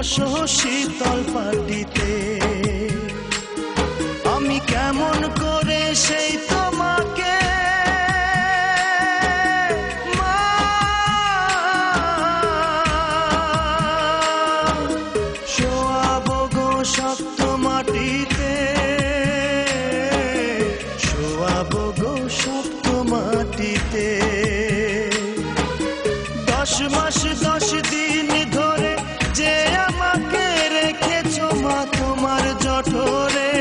বসো শীতল পাটিতে। আমি কেমন করে সেই তোমাকে শোয়াবো গো শক্ত মাটিতে, শোয়াবো গো শক্ত মাটিতে। 10 মাস 10 দিন ধরে যে আমাকে রেখেছো মা তোমার জঠরে,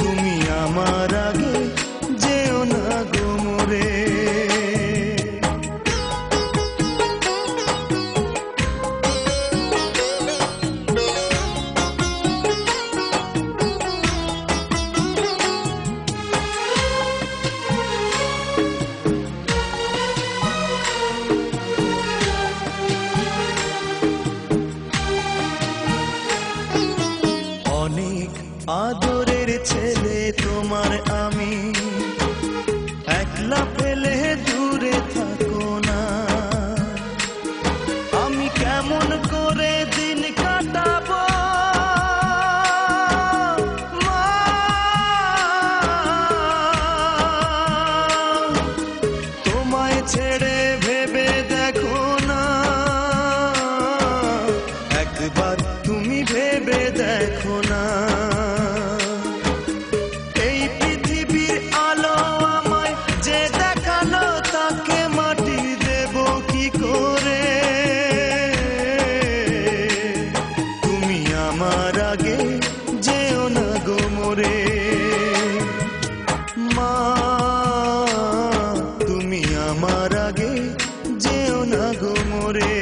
তুমি আমার আগে যেও না গো মোরে। অনেক আদরের ছেলে তোমার আমি, একলা ফেলে দূরে থাকো না। আমি কেমন করে দিন কাটাবো মা, তোমায় ছেড়ে ভেবে দেখো না, একবার তুমি ভেবে দেখো না। এই পৃথিবীর আলো আমায় যে দেখালো তাকে মাটি দেব কি করে, তুমি আমার আগে যেও না গো মোরে। মা তুমি আমার আগে যেও না গো মোরে।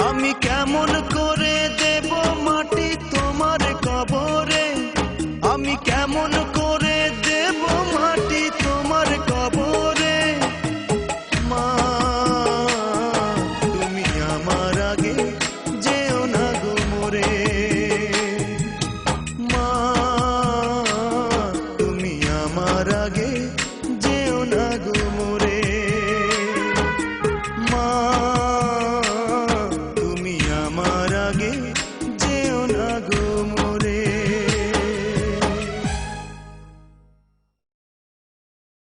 আমি কেমন করে দেব মাটি তোমার কবরে, আমি কেমন